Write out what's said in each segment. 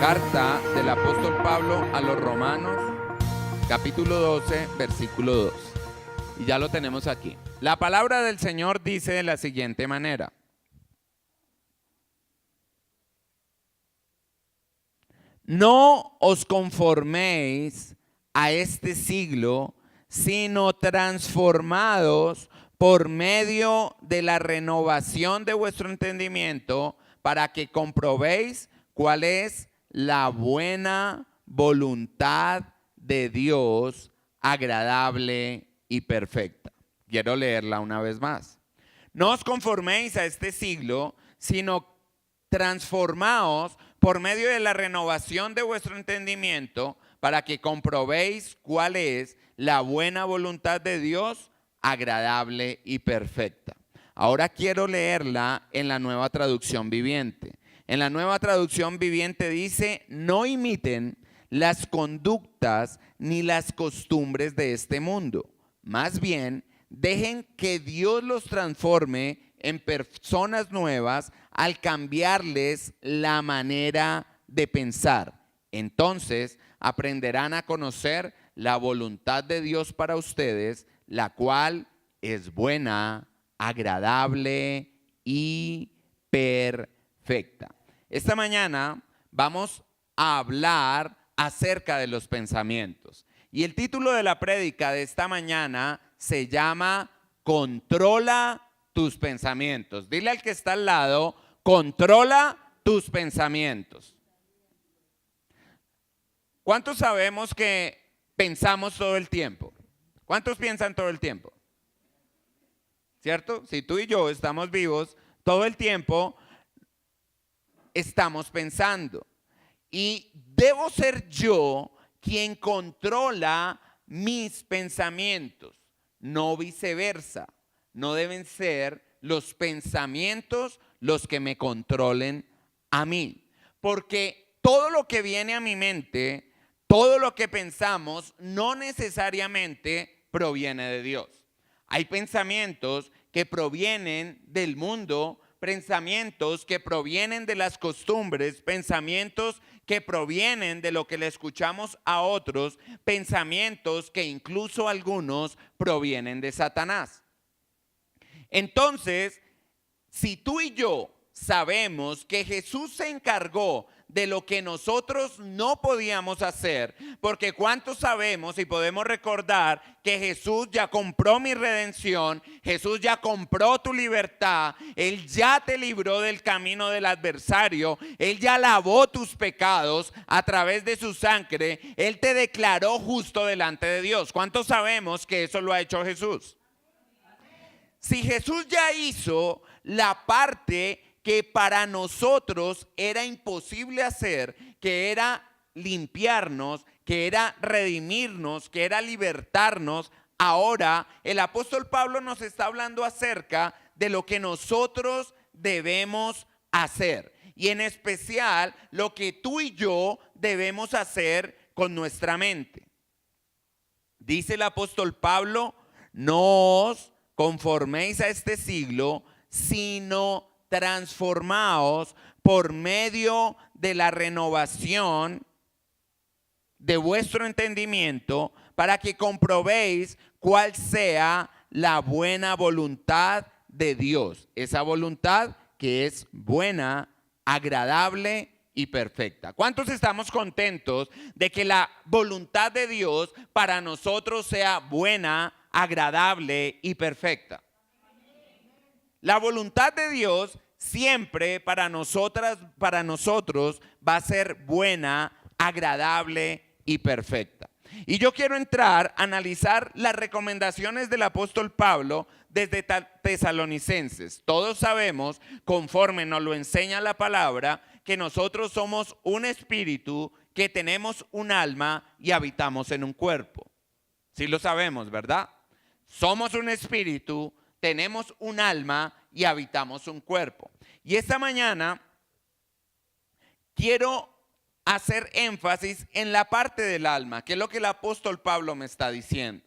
Carta del apóstol Pablo a los Romanos, capítulo 12, versículo 2. Y ya lo tenemos aquí. La palabra del Señor dice de la siguiente manera: no os conforméis a este siglo, sino transformados por medio de la renovación de vuestro entendimiento, para que comprobéis cuál es la buena voluntad de Dios, agradable y perfecta. Quiero leerla una vez más. No os conforméis a este siglo, sino transformaos por medio de la renovación de vuestro entendimiento, para que comprobéis cuál es la buena voluntad de Dios, agradable y perfecta. Ahora quiero leerla en la Nueva Traducción Viviente. En la Nueva Traducción Viviente dice: no imiten las conductas ni las costumbres de este mundo. Más bien, dejen que Dios los transforme en personas nuevas al cambiarles la manera de pensar. Entonces aprenderán a conocer la voluntad de Dios para ustedes, la cual es buena, agradable y perfecta. Esta mañana vamos a hablar acerca de los pensamientos. Y el título de la prédica de esta mañana se llama Controla tus pensamientos. Dile al que está al lado: controla tus pensamientos. ¿Cuántos sabemos que pensamos todo el tiempo? ¿Cuántos piensan todo el tiempo? ¿Cierto? Si tú y yo estamos vivos, todo el tiempo estamos pensando. Y debo ser yo quien controla mis pensamientos, no viceversa. No deben ser los pensamientos los que me controlen a mí. Porque todo lo que viene a mi mente, todo lo que pensamos, no necesariamente proviene de Dios. Hay pensamientos que provienen del mundo, pensamientos que provienen de las costumbres, pensamientos que provienen de lo que le escuchamos a otros, pensamientos que incluso algunos provienen de Satanás. Entonces, si tú y yo sabemos que Jesús se encargó de lo que nosotros no podíamos hacer, porque ¿cuántos sabemos y podemos recordar que Jesús ya compró mi redención? Jesús ya compró tu libertad. Él ya te libró del camino del adversario. Él ya lavó tus pecados a través de su sangre. Él te declaró justo delante de Dios. ¿Cuántos sabemos que eso lo ha hecho Jesús? Si Jesús ya hizo la parte que para nosotros era imposible hacer, que era limpiarnos, que era redimirnos, que era libertarnos, ahora el apóstol Pablo nos está hablando acerca de lo que nosotros debemos hacer. Y en especial lo que tú y yo debemos hacer con nuestra mente. Dice el apóstol Pablo: no os conforméis a este siglo, sino transformaos por medio de la renovación de vuestro entendimiento, para que comprobéis cuál sea la buena voluntad de Dios. Esa voluntad que es buena, agradable y perfecta. ¿Cuántos estamos contentos de que la voluntad de Dios para nosotros sea buena, agradable y perfecta? La voluntad de Dios siempre para nosotros va a ser buena, agradable y perfecta. Y yo quiero entrar a analizar las recomendaciones del apóstol Pablo desde Tesalonicenses. Todos sabemos, conforme nos lo enseña la palabra, que nosotros somos un espíritu, que tenemos un alma y habitamos en un cuerpo. Sí lo sabemos, ¿verdad? Somos un espíritu, tenemos un alma y habitamos un cuerpo. Y esta mañana quiero hacer énfasis en la parte del alma, que es lo que el apóstol Pablo me está diciendo.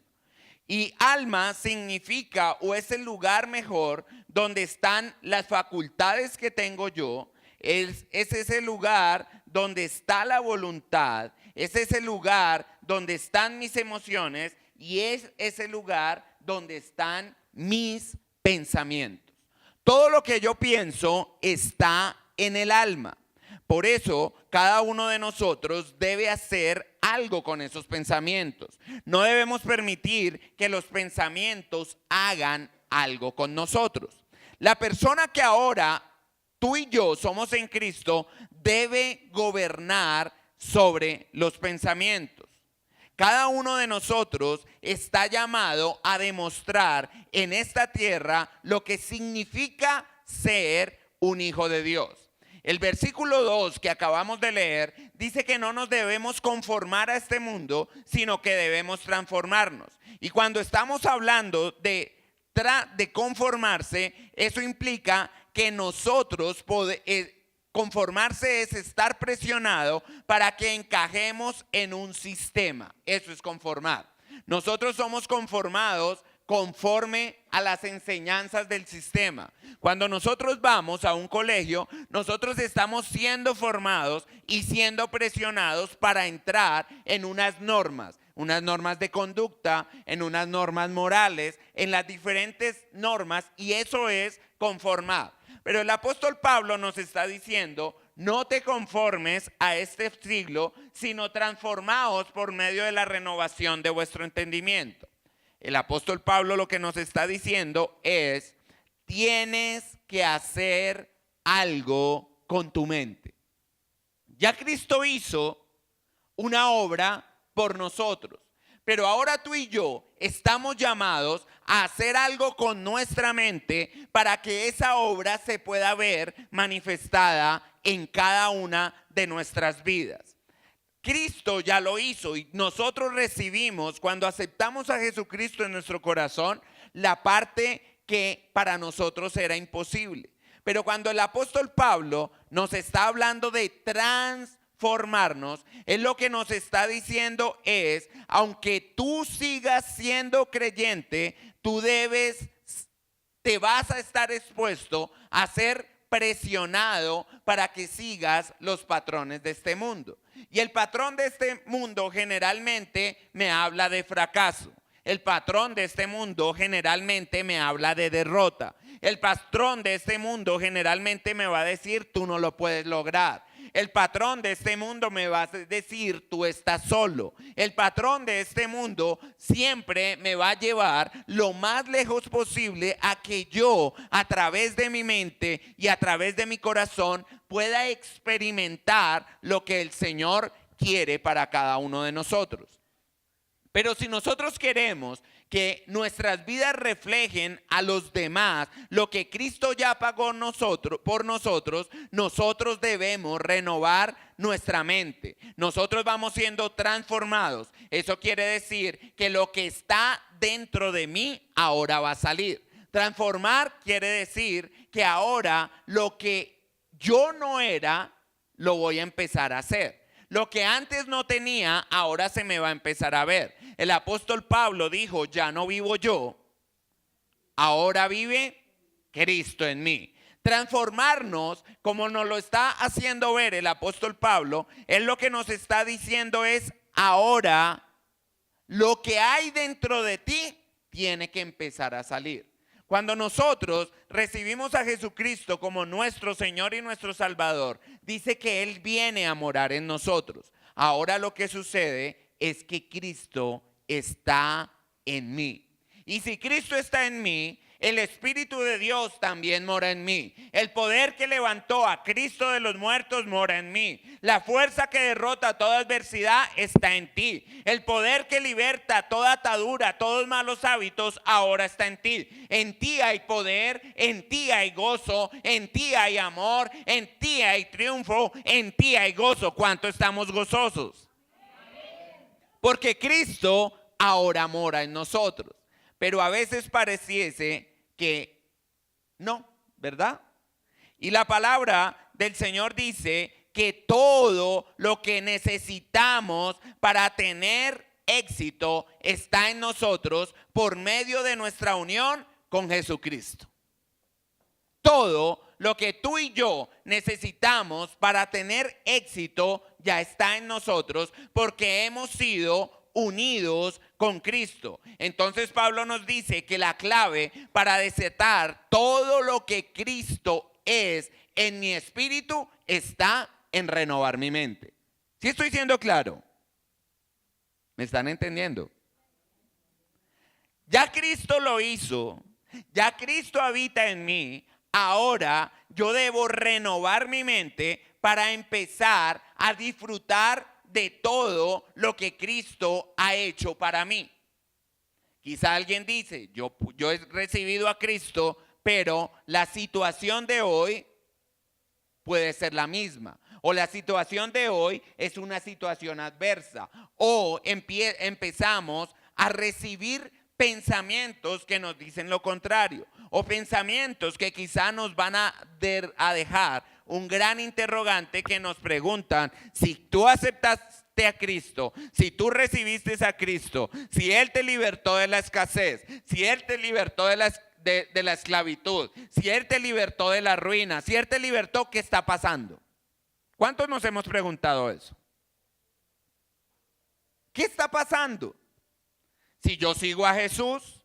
Y alma significa, o es el lugar mejor donde están las facultades que tengo yo. Es ese lugar donde está la voluntad, es ese lugar donde están mis emociones y es ese lugar donde están mis pensamientos. Todo lo que yo pienso está en el alma. Por eso, cada uno de nosotros debe hacer algo con esos pensamientos. No debemos permitir que los pensamientos hagan algo con nosotros. La persona que ahora tú y yo somos en Cristo debe gobernar sobre los pensamientos. Cada uno de nosotros está llamado a demostrar en esta tierra lo que significa ser un hijo de Dios. El versículo 2 que acabamos de leer dice que no nos debemos conformar a este mundo, sino que debemos transformarnos. Y cuando estamos hablando de conformarse, eso implica que nosotros conformarse es estar presionado para que encajemos en un sistema. Eso es conformar. Nosotros somos conformados conforme a las enseñanzas del sistema. Cuando nosotros vamos a un colegio, nosotros estamos siendo formados y siendo presionados para entrar en unas normas de conducta, en unas normas morales, en las diferentes normas, y eso es conformar. Pero el apóstol Pablo nos está diciendo: no te conformes a este siglo, sino transformaos por medio de la renovación de vuestro entendimiento. El apóstol Pablo lo que nos está diciendo es: tienes que hacer algo con tu mente. Ya Cristo hizo una obra por nosotros, pero ahora tú y yo estamos llamados a hacer algo con nuestra mente para que esa obra se pueda ver manifestada en cada una de nuestras vidas. Cristo ya lo hizo y nosotros recibimos, cuando aceptamos a Jesucristo en nuestro corazón, la parte que para nosotros era imposible. Pero cuando el apóstol Pablo nos está hablando de transformarnos, él lo que nos está diciendo es: aunque tú sigas siendo creyente, te vas a estar expuesto a ser presionado para que sigas los patrones de este mundo. Y el patrón de este mundo generalmente me habla de fracaso. El patrón de este mundo generalmente me habla de derrota. El patrón de este mundo generalmente me va a decir: tú no lo puedes lograr. El patrón de este mundo me va a decir: tú estás solo. El patrón de este mundo siempre me va a llevar lo más lejos posible a que yo, a través de mi mente y a través de mi corazón, pueda experimentar lo que el Señor quiere para cada uno de nosotros. Pero si nosotros queremos que nuestras vidas reflejen a los demás lo que Cristo ya pagó por nosotros, nosotros debemos renovar nuestra mente. Nosotros vamos siendo transformados. Eso quiere decir que lo que está dentro de mí ahora va a salir. Transformar quiere decir que ahora lo que yo no era, lo voy a empezar a hacer. Lo que antes no tenía, ahora se me va a empezar a ver. El apóstol Pablo dijo: ya no vivo yo, ahora vive Cristo en mí. Transformarnos, como nos lo está haciendo ver el apóstol Pablo, él lo que nos está diciendo es: ahora lo que hay dentro de ti tiene que empezar a salir. Cuando nosotros recibimos a Jesucristo como nuestro Señor y nuestro Salvador, dice que Él viene a morar en nosotros. Ahora lo que sucede es que Cristo está en mí. Y si Cristo está en mí, el Espíritu de Dios también mora en mí. El poder que levantó a Cristo de los muertos mora en mí. La fuerza que derrota toda adversidad está en ti. El poder que liberta toda atadura, todos malos hábitos, ahora está en ti. En ti hay poder, en ti hay gozo, en ti hay amor, en ti hay triunfo, en ti hay gozo. ¿Cuánto estamos gozosos? Porque Cristo ahora mora en nosotros. Pero a veces pareciese que no, ¿verdad? Y la palabra del Señor dice que todo lo que necesitamos para tener éxito está en nosotros por medio de nuestra unión con Jesucristo. todo lo que tú y yo necesitamos para tener éxito ya está en nosotros porque hemos sido unidos con Cristo. Entonces Pablo nos dice que la clave para desatar todo lo que Cristo es en mi espíritu está en renovar mi mente. ¿Sí estoy siendo claro? ¿Me están entendiendo? Ya Cristo lo hizo, ya Cristo habita en mí. Ahora yo debo renovar mi mente para empezar a disfrutar de todo lo que Cristo ha hecho para mí. Quizá alguien dice, yo he recibido a Cristo, pero la situación de hoy puede ser la misma. O la situación de hoy es una situación adversa. O empezamos a recibir pensamientos que nos dicen lo contrario. O pensamientos que quizá nos van a dejar un gran interrogante que nos preguntan si tú aceptaste a Cristo, si tú recibiste a Cristo, si Él te libertó de la escasez, si Él te libertó de la esclavitud, si Él te libertó de la ruina, si Él te libertó, ¿qué está pasando? ¿Cuántos nos hemos preguntado eso? ¿Qué está pasando? Si yo sigo a Jesús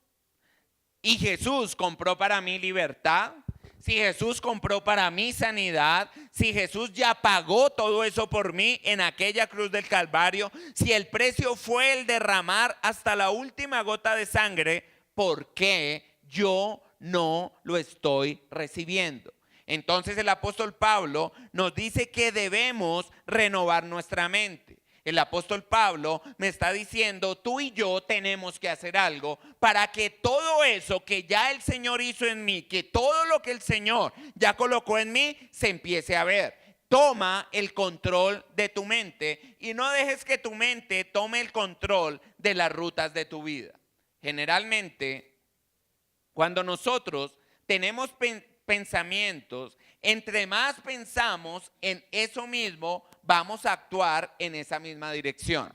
y Jesús compró para mí libertad, si Jesús compró para mí sanidad, si Jesús ya pagó todo eso por mí en aquella cruz del Calvario, si el precio fue el derramar hasta la última gota de sangre, ¿por qué yo no lo estoy recibiendo? Entonces el apóstol Pablo nos dice que debemos renovar nuestra mente. El apóstol Pablo me está diciendo, tú y yo tenemos que hacer algo para que todo eso que ya el Señor hizo en mí, que todo lo que el Señor ya colocó en mí, se empiece a ver. Toma el control de tu mente y no dejes que tu mente tome el control de las rutas de tu vida. Generalmente, cuando nosotros tenemos pensamientos, entre más pensamos en eso mismo, vamos a actuar en esa misma dirección.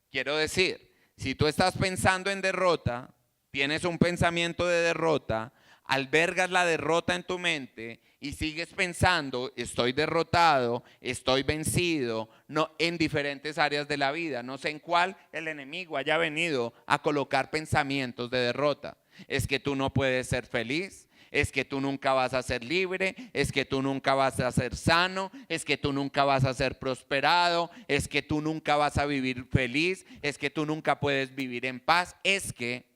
Quiero decir, si tú estás pensando en derrota, tienes un pensamiento de derrota, albergas la derrota en tu mente y sigues pensando, estoy derrotado, estoy vencido, no, en diferentes áreas de la vida. No sé en cuál el enemigo haya venido a colocar pensamientos de derrota. Es que tú no puedes ser feliz. Es que tú nunca vas a ser libre, es que tú nunca vas a ser sano, es que tú nunca vas a ser prosperado, es que tú nunca vas a vivir feliz, es que tú nunca puedes vivir en paz, es que,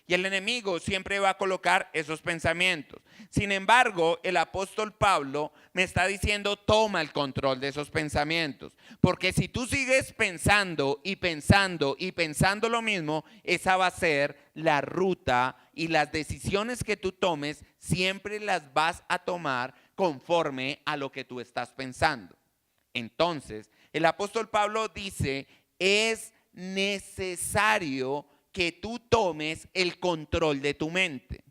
y el enemigo siempre va a colocar esos pensamientos. Sin embargo, el apóstol Pablo me está diciendo, toma el control de esos pensamientos, porque si tú sigues pensando y pensando y pensando lo mismo, esa va a ser la ruta y las decisiones que tú tomes siempre las vas a tomar conforme a lo que tú estás pensando. Entonces, el apóstol Pablo dice, es necesario que tú tomes el control de tu mente.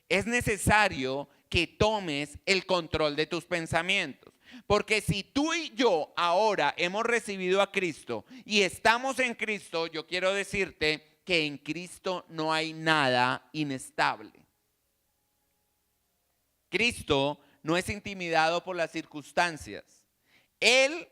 Es necesario que tomes el control de tus pensamientos. Porque si tú y yo ahora hemos recibido a Cristo y estamos en Cristo, yo quiero decirte que en Cristo no hay nada inestable. Cristo no es intimidado por las circunstancias. Él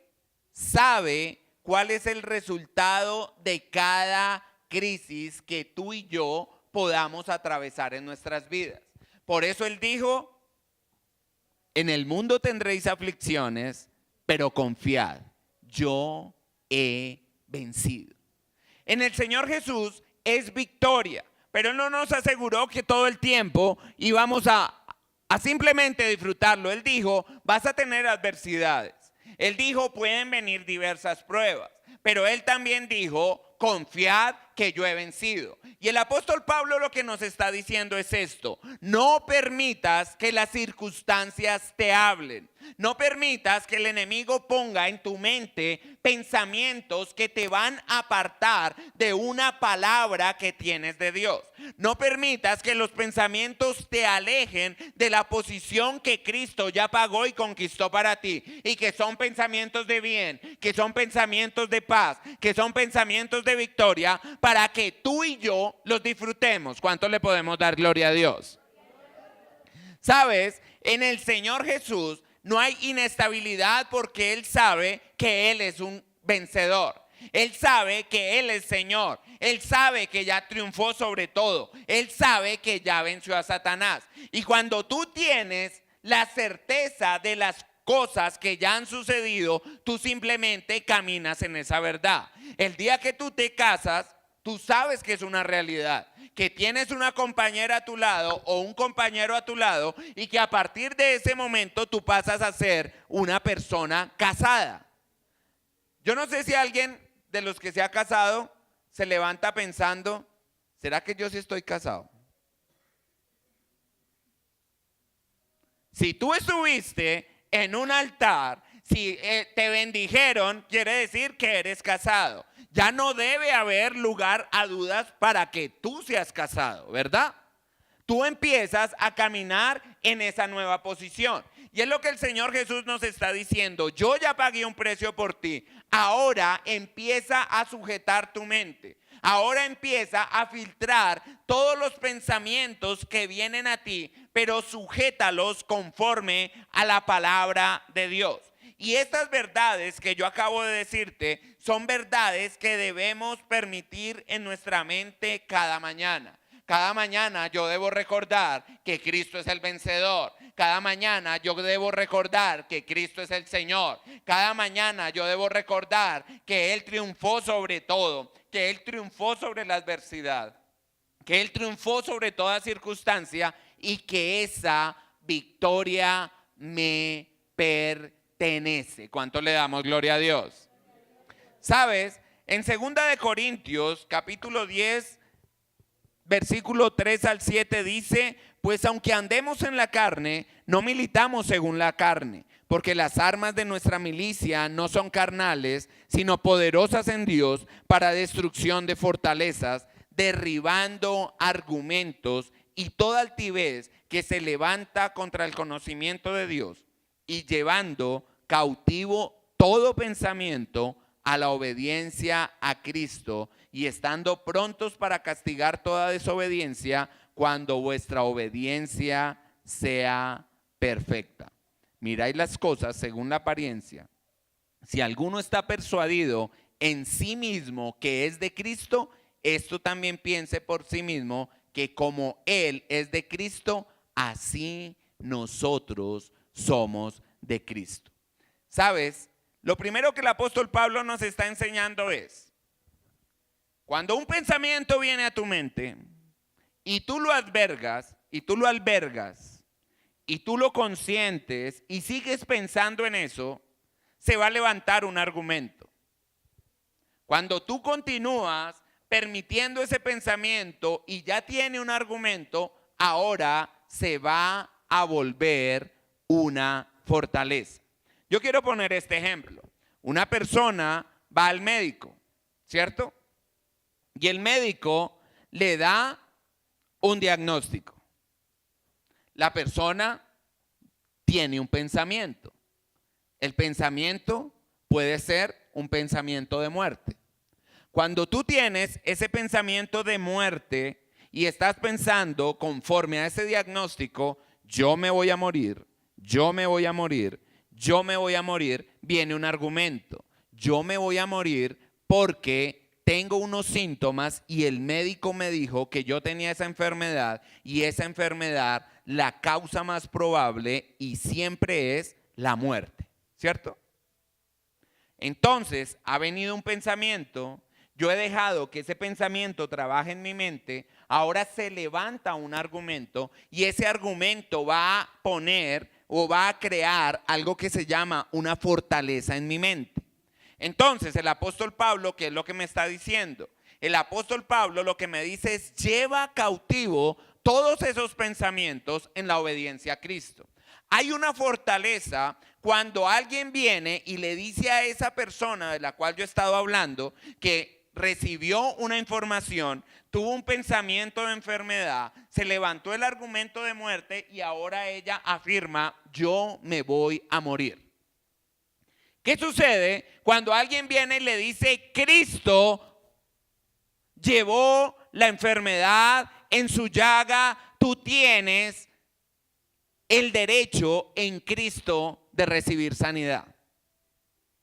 sabe cuál es el resultado de cada crisis que tú y yo podamos atravesar en nuestras vidas. Por eso Él dijo, en el mundo tendréis aflicciones, pero confiad, yo he vencido. En el Señor Jesús es victoria, pero Él no nos aseguró que todo el tiempo íbamos a simplemente disfrutarlo. Él dijo, vas a tener adversidades. Él dijo, pueden venir diversas pruebas, pero Él también dijo, confiad que yo he vencido. Y el apóstol Pablo lo que nos está diciendo es esto: no permitas que las circunstancias te hablen. No permitas que el enemigo ponga en tu mente pensamientos que te van a apartar de una palabra que tienes de Dios. No permitas que los pensamientos te alejen de la posición que Cristo ya pagó y conquistó para ti. Y que son pensamientos de bien, que son pensamientos de paz, que son pensamientos de victoria, para que tú y yo los disfrutemos. ¿Cuánto le podemos dar gloria a Dios? Sabes, en el Señor Jesús no hay inestabilidad porque Él sabe que Él es un vencedor. Él sabe que Él es Señor. Él sabe que ya triunfó sobre todo. Él sabe que ya venció a Satanás. Y cuando tú tienes la certeza de las cosas que ya han sucedido, tú simplemente caminas en esa verdad. El día que tú te casas, tú sabes que es una realidad, que tienes una compañera a tu lado o un compañero a tu lado y que a partir de ese momento tú pasas a ser una persona casada. Yo no sé si alguien de los que se ha casado se levanta pensando, ¿será que yo sí estoy casado? Si tú estuviste en un altar, si te bendijeron, quiere decir que eres casado. Ya no debe haber lugar a dudas para que tú seas casado, ¿verdad? Tú empiezas a caminar en esa nueva posición. Y es lo que el Señor Jesús nos está diciendo. Yo ya pagué un precio por ti. Ahora empieza a sujetar tu mente. Ahora empieza a filtrar todos los pensamientos que vienen a ti, pero sujétalos conforme a la palabra de Dios. Y estas verdades que yo acabo de decirte son verdades que debemos permitir en nuestra mente cada mañana. Cada mañana yo debo recordar que Cristo es el vencedor. Cada mañana yo debo recordar que Cristo es el Señor. Cada mañana yo debo recordar que Él triunfó sobre todo, que Él triunfó sobre la adversidad, que Él triunfó sobre toda circunstancia y que esa victoria me pertenece. ¿Cuánto le damos gloria a Dios? ¿Sabes? En 2 de Corintios, capítulo 10, versículo 3 al 7 dice, pues aunque andemos en la carne, no militamos según la carne, porque las armas de nuestra milicia no son carnales, sino poderosas en Dios para destrucción de fortalezas, derribando argumentos y toda altivez que se levanta contra el conocimiento de Dios y llevando cautivo todo pensamiento a la obediencia a Cristo y estando prontos para castigar toda desobediencia cuando vuestra obediencia sea perfecta. Miráis las cosas según la apariencia. Si alguno está persuadido en sí mismo que es de Cristo, esto también piense por sí mismo que como Él es de Cristo, así nosotros somos de Cristo. ¿Sabes? Lo primero que el apóstol Pablo nos está enseñando es, cuando un pensamiento viene a tu mente y tú lo albergas, y tú lo consientes y sigues pensando en eso, se va a levantar un argumento. Cuando tú continúas permitiendo ese pensamiento y ya tiene un argumento, ahora se va a volver una fortaleza. Yo quiero poner este ejemplo. Una persona va al médico, ¿cierto? Y el médico le da un diagnóstico. La persona tiene un pensamiento. El pensamiento puede ser un pensamiento de muerte. Cuando tú tienes ese pensamiento de muerte y estás pensando conforme a ese diagnóstico, yo me voy a morir, yo me voy a morir, yo me voy a morir, viene un argumento. Yo me voy a morir porque tengo unos síntomas y el médico me dijo que yo tenía esa enfermedad y esa enfermedad, la causa más probable y siempre es la muerte, ¿cierto? Entonces ha venido un pensamiento, yo he dejado que ese pensamiento trabaje en mi mente, ahora se levanta un argumento y ese argumento va a poner o va a crear algo que se llama una fortaleza en mi mente. Entonces el apóstol Pablo, ¿qué es lo que me está diciendo? El apóstol Pablo lo que me dice es lleva cautivo todos esos pensamientos en la obediencia a Cristo. Hay una fortaleza cuando alguien viene y le dice a esa persona de la cual yo he estado hablando que recibió una información, tuvo un pensamiento de enfermedad, se levantó el argumento de muerte y ahora ella afirma, yo me voy a morir. ¿Qué sucede cuando alguien viene y le dice, Cristo llevó la enfermedad en su llaga, tú tienes el derecho en Cristo de recibir sanidad.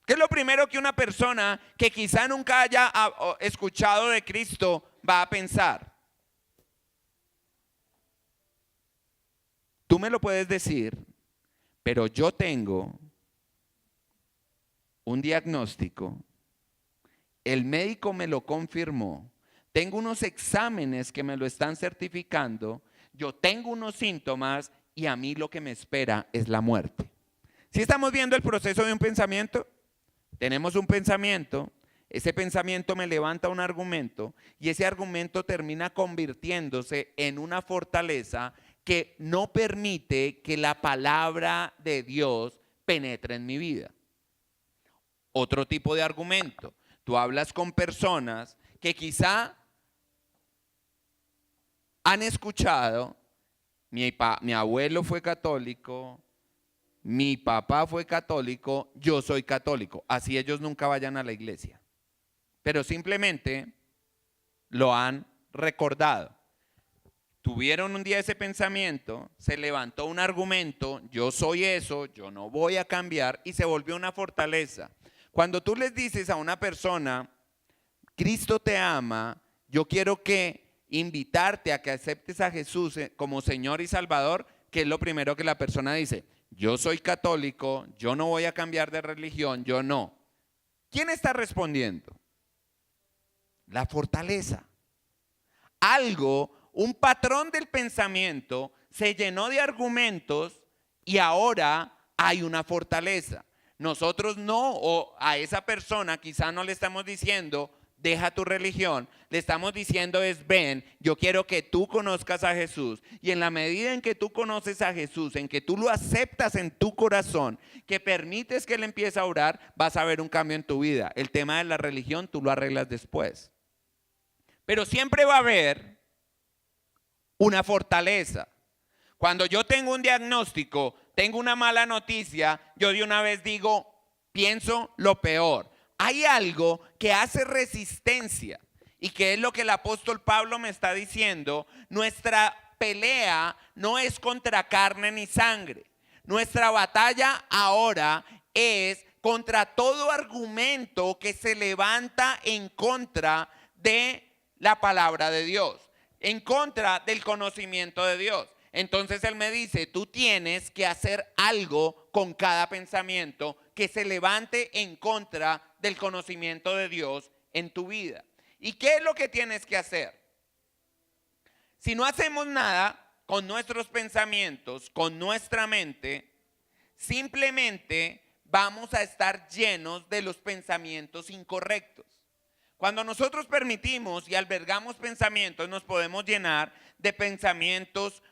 ¿Qué es lo primero que una persona que quizá nunca haya escuchado de Cristo va a pensar? Tú me lo puedes decir, pero yo tengo un diagnóstico, el médico me lo confirmó, tengo unos exámenes que me lo están certificando, yo tengo unos síntomas y a mí lo que me espera es la muerte. ¿Sí estamos viendo el proceso de un pensamiento? Tenemos un pensamiento, ese pensamiento me levanta un argumento y ese argumento termina convirtiéndose en una fortaleza que no permite que la palabra de Dios penetre en mi vida. Otro tipo de argumento, tú hablas con personas que quizá han escuchado, mi abuelo fue católico, mi papá fue católico, yo soy católico. Así ellos nunca vayan a la iglesia. Pero simplemente lo han recordado. Tuvieron un día ese pensamiento, se levantó un argumento, yo soy eso, yo no voy a cambiar, y se volvió una fortaleza. Cuando tú les dices a una persona, Cristo te ama, yo quiero invitarte a que aceptes a Jesús como Señor y Salvador, ¿qué es lo primero que la persona dice? Yo soy católico, yo no voy a cambiar de religión, yo no. ¿Quién está respondiendo? La fortaleza. Un patrón del pensamiento se llenó de argumentos y ahora hay una fortaleza. Nosotros no, o a esa persona quizá no le estamos diciendo, deja tu religión, le estamos diciendo ven, yo quiero que tú conozcas a Jesús, y en la medida en que tú conoces a Jesús, en que tú lo aceptas en tu corazón, que permites que Él empiece a orar, vas a ver un cambio en tu vida. El tema de la religión tú lo arreglas después, pero siempre va a haber una fortaleza. Cuando yo tengo un diagnóstico, tengo una mala noticia, yo de una vez digo, pienso lo peor. Hay algo que hace resistencia y que es lo que el apóstol Pablo me está diciendo. Nuestra pelea no es contra carne ni sangre. Nuestra batalla ahora es contra todo argumento que se levanta en contra de la palabra de Dios, en contra del conocimiento de Dios. Entonces él me dice, tú tienes que hacer algo con cada pensamiento que se levante en contra del conocimiento de Dios en tu vida. ¿Y qué es lo que tienes que hacer? Si no hacemos nada con nuestros pensamientos, con nuestra mente, simplemente vamos a estar llenos de los pensamientos incorrectos. Cuando nosotros permitimos y albergamos pensamientos, nos podemos llenar de pensamientos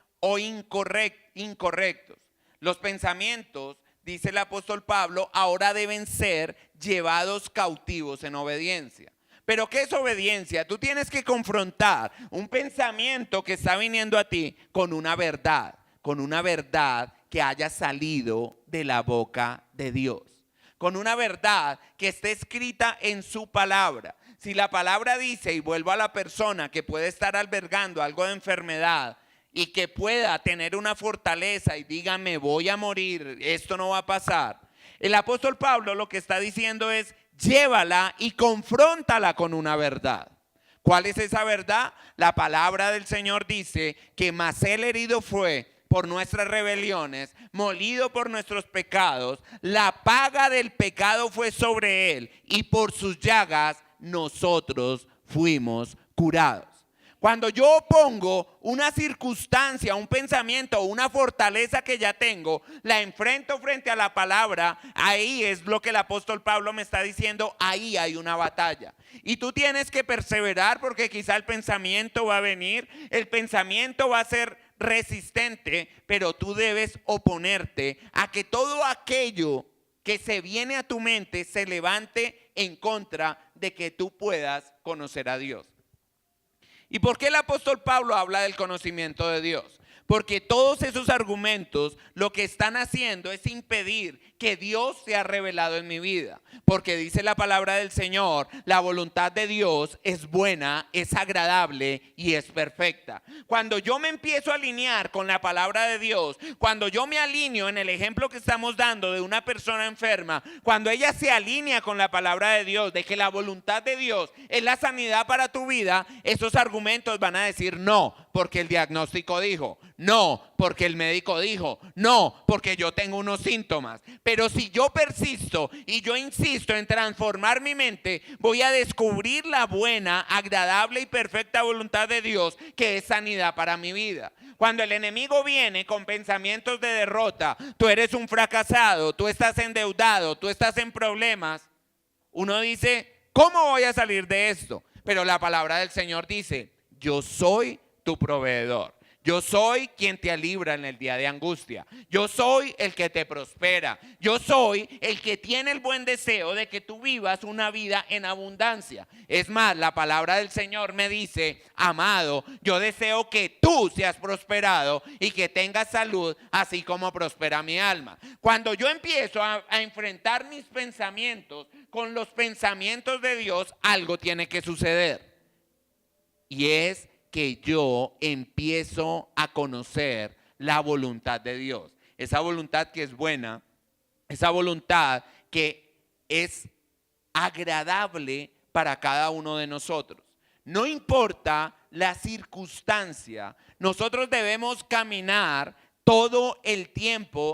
incorrectos. Los pensamientos, dice el apóstol Pablo, ahora deben ser llevados cautivos en obediencia. ¿Pero qué es obediencia? Tú tienes que confrontar un pensamiento que está viniendo a ti con una verdad que haya salido de la boca de Dios, con una verdad que esté escrita en su palabra. Si la palabra dice, y vuelvo a la persona que puede estar albergando algo de enfermedad y que pueda tener una fortaleza y diga, me voy a morir, esto no va a pasar. El apóstol Pablo lo que está diciendo es, llévala y confróntala con una verdad. ¿Cuál es esa verdad? La palabra del Señor dice que mas Él herido fue por nuestras rebeliones, molido por nuestros pecados, la paga del pecado fue sobre Él y por sus llagas nosotros fuimos curados. Cuando yo pongo una circunstancia, un pensamiento o una fortaleza que ya tengo, la enfrento frente a la palabra, ahí es lo que el apóstol Pablo me está diciendo, ahí hay una batalla. Y tú tienes que perseverar porque quizá el pensamiento va a venir, el pensamiento va a ser resistente, pero tú debes oponerte a que todo aquello que se viene a tu mente se levante en contra de que tú puedas conocer a Dios. ¿Y por qué el apóstol Pablo habla del conocimiento de Dios? porque todos esos argumentos lo que están haciendo es impedir que Dios sea revelado en mi vida. Porque dice la palabra del Señor, la voluntad de Dios es buena, es agradable y es perfecta. Cuando yo me empiezo a alinear con la palabra de Dios, cuando yo me alineo en el ejemplo que estamos dando de una persona enferma, cuando ella se alinea con la palabra de Dios, de que la voluntad de Dios es la sanidad para tu vida, esos argumentos van a decir no, porque el diagnóstico dijo, no, porque el médico dijo, no, porque yo tengo unos síntomas. Pero si yo persisto y yo insisto en transformar mi mente, voy a descubrir la buena, agradable y perfecta voluntad de Dios, que es sanidad para mi vida. Cuando el enemigo viene con pensamientos de derrota, tú eres un fracasado, tú estás endeudado, tú estás en problemas, uno dice, ¿cómo voy a salir de esto? Pero la palabra del Señor dice, yo soy tu proveedor. Yo soy quien te libra en el día de angustia. Yo soy el que te prospera. Yo soy el que tiene el buen deseo de que tú vivas una vida en abundancia. Es más, la palabra del Señor me dice, amado, yo deseo que tú seas prosperado y que tengas salud, así como prospera mi alma. Cuando yo empiezo a enfrentar mis pensamientos con los pensamientos de Dios, algo tiene que suceder. Y es que yo empiezo a conocer la voluntad de Dios. Esa voluntad que es buena, esa voluntad que es agradable para cada uno de nosotros. No importa la circunstancia, nosotros debemos caminar todo el tiempo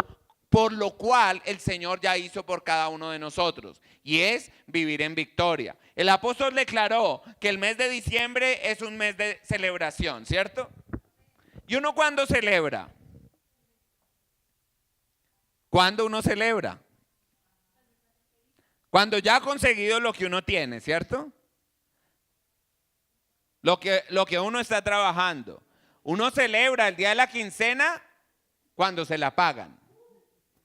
por lo cual el Señor ya hizo por cada uno de nosotros, y es vivir en victoria. El apóstol declaró que el mes de diciembre es un mes de celebración, ¿cierto? ¿Y uno cuándo celebra? ¿Cuándo uno celebra? Cuando ya ha conseguido lo que uno tiene, ¿cierto? Lo que uno está trabajando. Uno celebra el día de la quincena cuando se la pagan,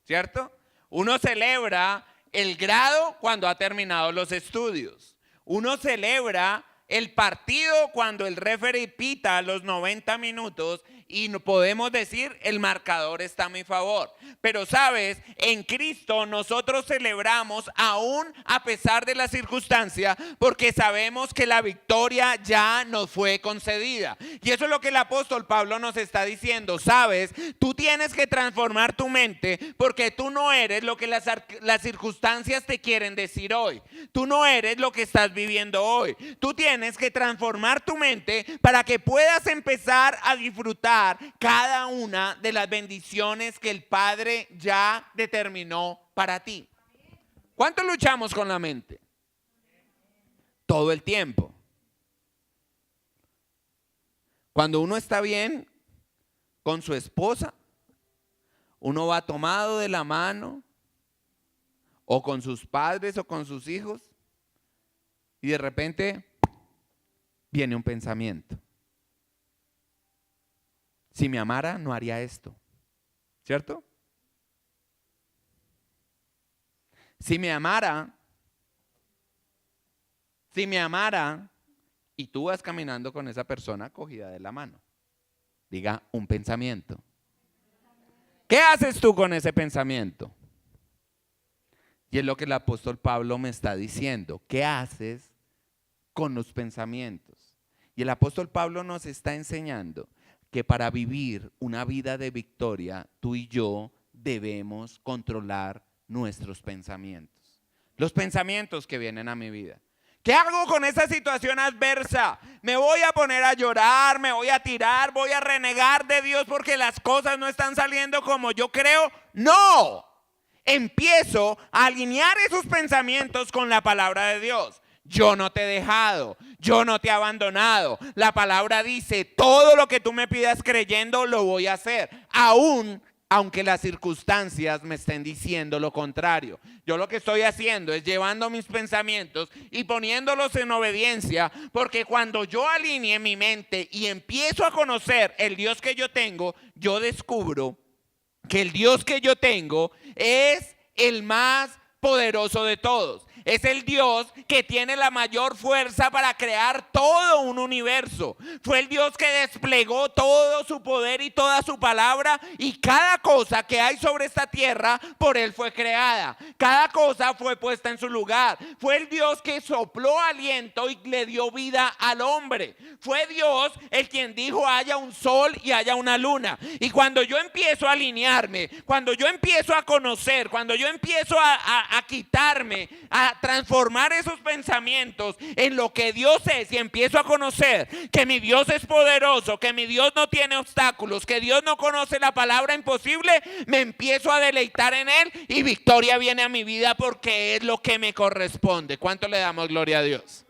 ¿cierto? Uno celebra el grado cuando ha terminado los estudios. Uno celebra el partido cuando el referee pita a los 90 minutos y podemos decir el marcador está a mi favor. Pero sabes, en Cristo nosotros celebramos aún a pesar de la circunstancia, porque sabemos que la victoria ya nos fue concedida. Y eso es lo que el apóstol Pablo nos está diciendo. Sabes, tú tienes que transformar tu mente, porque tú no eres lo que las circunstancias te quieren decir hoy. Tú no eres lo que estás viviendo hoy. Tú tienes que transformar tu mente para que puedas empezar a disfrutar cada una de las bendiciones que el Padre ya determinó para ti. ¿Cuánto luchamos con la mente? Todo el tiempo. Cuando uno está bien con su esposa, uno va tomado de la mano, o con sus padres o con sus hijos, y de repente viene un pensamiento. Si me amara, no haría esto, ¿cierto? Si me amara, y tú vas caminando con esa persona cogida de la mano, diga un pensamiento. ¿Qué haces tú con ese pensamiento? Y es lo que el apóstol Pablo me está diciendo. ¿Qué haces con los pensamientos? Y el apóstol Pablo nos está enseñando que para vivir una vida de victoria, tú y yo debemos controlar nuestros pensamientos. Los pensamientos que vienen a mi vida. ¿Qué hago con esa situación adversa? ¿Me voy a poner a llorar? ¿Me voy a tirar? ¿Voy a renegar de Dios porque las cosas no están saliendo como yo creo? ¡No! Empiezo a alinear esos pensamientos con la palabra de Dios. Yo no te he dejado, yo no te he abandonado. La palabra dice, todo lo que tú me pidas creyendo lo voy a hacer, aunque las circunstancias me estén diciendo lo contrario. Yo lo que estoy haciendo es llevando mis pensamientos y poniéndolos en obediencia, porque cuando yo alinee mi mente y empiezo a conocer el Dios que yo tengo, yo descubro que el Dios que yo tengo es el más poderoso de todos. Es el Dios que tiene la mayor fuerza para crear todo un universo. Fue el Dios que desplegó todo su poder y toda su palabra, y cada cosa que hay sobre esta tierra por Él fue creada. Cada cosa fue puesta en su lugar. Fue el Dios que sopló aliento y le dio vida al hombre. Fue Dios el quien dijo haya un sol y haya una luna. Y cuando yo empiezo a alinearme, cuando yo empiezo a conocer, cuando yo empiezo a quitarme, a transformar esos pensamientos en lo que Dios es, y empiezo a conocer que mi Dios es poderoso, que mi Dios no tiene obstáculos, que Dios no conoce la palabra imposible, me empiezo a deleitar en Él y victoria viene a mi vida porque es lo que me corresponde. ¿Cuánto le damos gloria a Dios?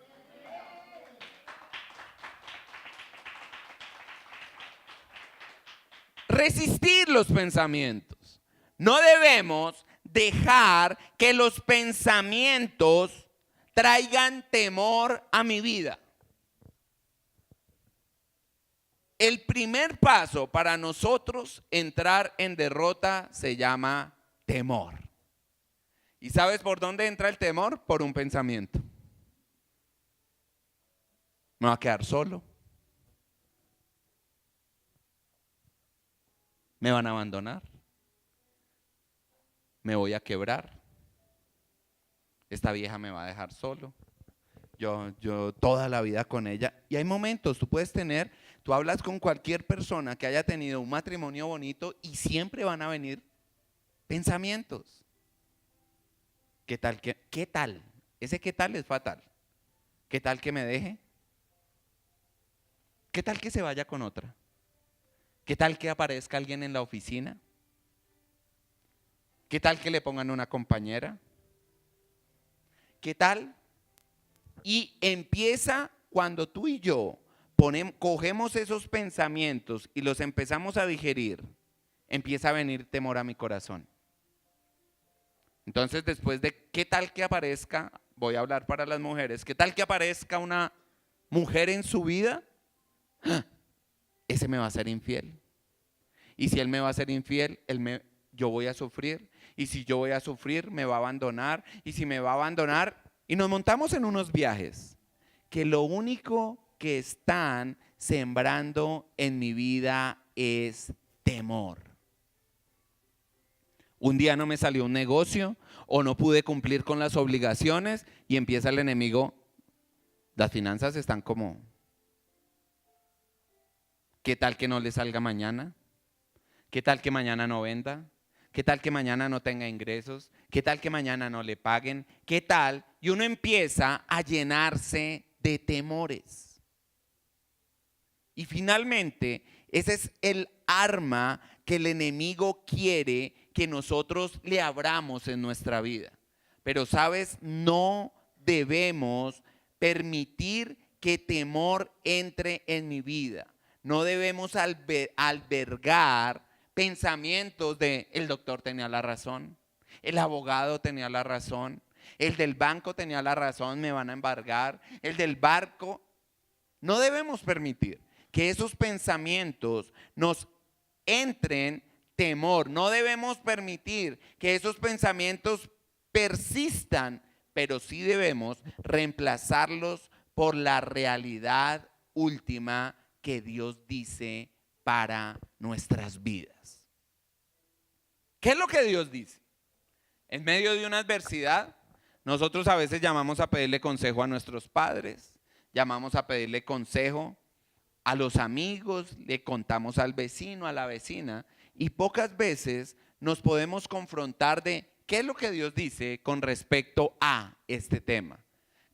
Resistir los pensamientos. No debemos dejar que los pensamientos traigan temor a mi vida. El primer paso para nosotros entrar en derrota se llama temor. ¿Y sabes por dónde entra el temor? Por un pensamiento. Me voy a quedar solo. Me van a abandonar. Me voy a quebrar. Esta vieja me va a dejar solo. Yo toda la vida con ella. Y hay momentos, tú hablas con cualquier persona que haya tenido un matrimonio bonito y siempre van a venir pensamientos. ¿Qué tal? ¿Qué tal? Ese qué tal es fatal. ¿Qué tal que me deje? ¿Qué tal que se vaya con otra? ¿Qué tal que aparezca alguien en la oficina? ¿Qué tal que le pongan una compañera? ¿Qué tal? Y empieza cuando tú y yo cogemos esos pensamientos y los empezamos a digerir, empieza a venir temor a mi corazón. Entonces, después de qué tal que aparezca, voy a hablar para las mujeres, qué tal que aparezca una mujer en su vida, ese me va a ser infiel. Y si él me va a ser infiel, yo voy a sufrir. Y si yo voy a sufrir, me va a abandonar. Y si me va a abandonar, y nos montamos en unos viajes que lo único que están sembrando en mi vida es temor. Un día no me salió un negocio o no pude cumplir con las obligaciones y empieza el enemigo. Las finanzas están como, ¿qué tal que no le salga mañana? ¿Qué tal que mañana no venda? ¿Qué tal que mañana no tenga ingresos? ¿Qué tal que mañana no le paguen? ¿Qué tal? Y uno empieza a llenarse de temores. Y finalmente, ese es el arma que el enemigo quiere que nosotros le abramos en nuestra vida. Pero sabes, no debemos permitir que temor entre en mi vida. No debemos albergar pensamientos de el doctor tenía la razón, el abogado tenía la razón, el del banco tenía la razón, me van a embargar, el del barco. No debemos permitir que esos pensamientos nos entren temor. No debemos permitir que esos pensamientos persistan, pero sí debemos reemplazarlos por la realidad última que Dios dice para nuestras vidas. ¿Qué es lo que Dios dice? En medio de una adversidad, nosotros a veces llamamos a pedirle consejo a nuestros padres, llamamos a pedirle consejo a los amigos, le contamos al vecino, a la vecina, y pocas veces nos podemos confrontar de qué es lo que Dios dice con respecto a este tema.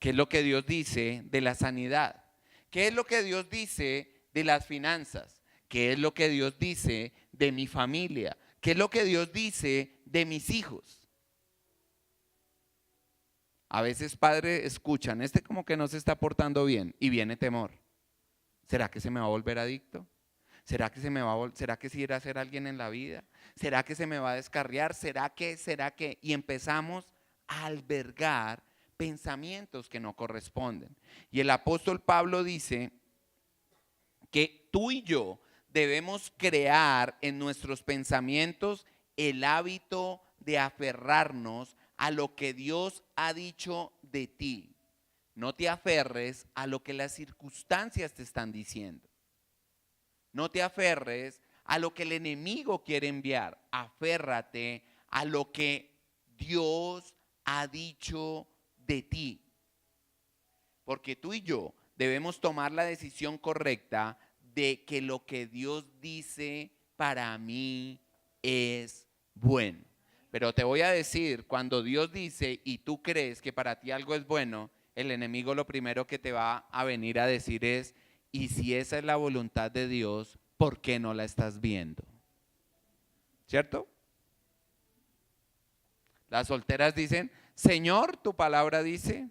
¿Qué es lo que Dios dice de la sanidad? ¿Qué es lo que Dios dice de las finanzas? ¿Qué es lo que Dios dice de mi familia? ¿Qué es lo que Dios dice de mis hijos? A veces padres escuchan, este como que no se está portando bien y viene temor. ¿Será que se me va a volver adicto? ¿Será que será que si irá a ser alguien en la vida? ¿Será que se me va a descarriar? ¿Será que? Y empezamos a albergar pensamientos que no corresponden. Y el apóstol Pablo dice que tú y yo debemos crear en nuestros pensamientos el hábito de aferrarnos a lo que Dios ha dicho de ti. No te aferres a lo que las circunstancias te están diciendo. No te aferres a lo que el enemigo quiere enviar. Aférrate a lo que Dios ha dicho de ti. Porque tú y yo debemos tomar la decisión correcta de que lo que Dios dice para mí es bueno. Pero te voy a decir, cuando Dios dice y tú crees que para ti algo es bueno, el enemigo lo primero que te va a venir a decir es, y si esa es la voluntad de Dios, ¿por qué no la estás viendo? ¿Cierto? Las solteras dicen, Señor, tu palabra dice.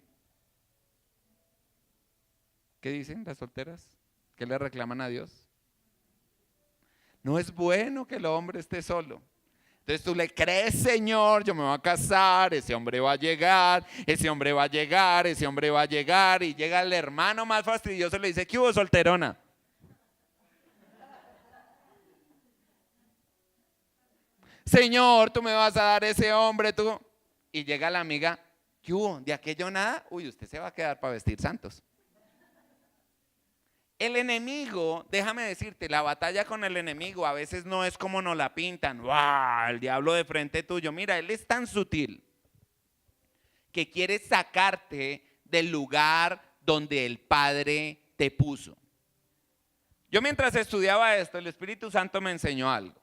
¿Qué dicen las solteras? ¿Qué le reclaman a Dios? No es bueno que el hombre esté solo. Entonces tú le crees, Señor, yo me voy a casar, ese hombre va a llegar, ese hombre va a llegar, ese hombre va a llegar, y llega el hermano más fastidioso y le dice, ¿qué hubo, solterona? Señor, tú me vas a dar ese hombre, tú. Y llega la amiga, ¿qué hubo? ¿De aquello nada? Uy, usted se va a quedar para vestir santos. El enemigo, déjame decirte, la batalla con el enemigo a veces no es como nos la pintan. ¡Wow! El diablo de frente tuyo. Mira, él es tan sutil que quiere sacarte del lugar donde el Padre te puso. Yo mientras estudiaba esto, el Espíritu Santo me enseñó algo.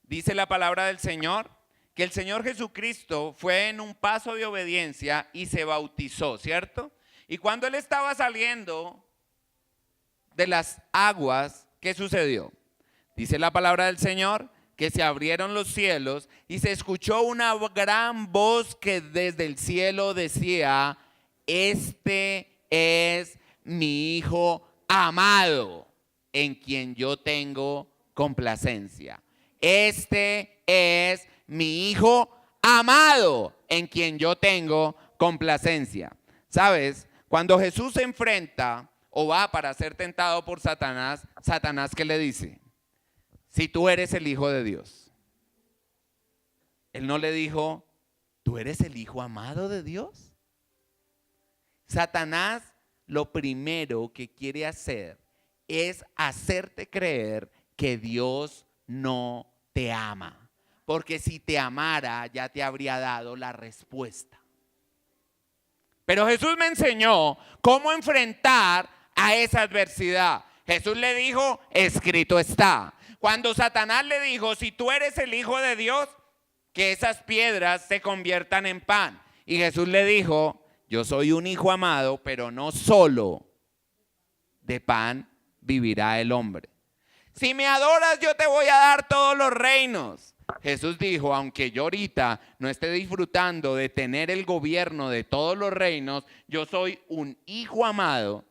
Dice la palabra del Señor que el Señor Jesucristo fue en un paso de obediencia y se bautizó, ¿cierto? Y cuando él estaba saliendo de las aguas, ¿qué sucedió? Dice la palabra del Señor que se abrieron los cielos y se escuchó una gran voz que desde el cielo decía, este es mi Hijo amado, en quien yo tengo complacencia. Este es mi Hijo amado, en quien yo tengo complacencia. ¿Sabes? Cuando Jesús se enfrenta o va para ser tentado por Satanás, Satanás, ¿qué le dice? Si tú eres el Hijo de Dios. Él no le dijo, ¿tú eres el Hijo amado de Dios? Satanás lo primero que quiere hacer es hacerte creer que Dios no te ama. Porque si te amara, ya te habría dado la respuesta. Pero Jesús me enseñó cómo enfrentar a esa adversidad. Jesús le dijo, escrito está. Cuando Satanás le dijo, si tú eres el Hijo de Dios, que esas piedras se conviertan en pan. Y Jesús le dijo, yo soy un Hijo amado, pero no solo de pan vivirá el hombre. Si me adoras, yo te voy a dar todos los reinos. Jesús dijo, aunque yo ahorita no esté disfrutando de tener el gobierno de todos los reinos, yo soy un Hijo amado.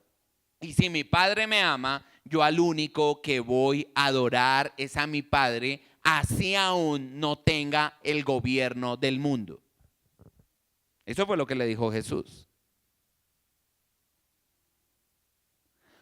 Y si mi Padre me ama, yo al único que voy a adorar es a mi Padre, así aún no tenga el gobierno del mundo. Eso fue lo que le dijo Jesús.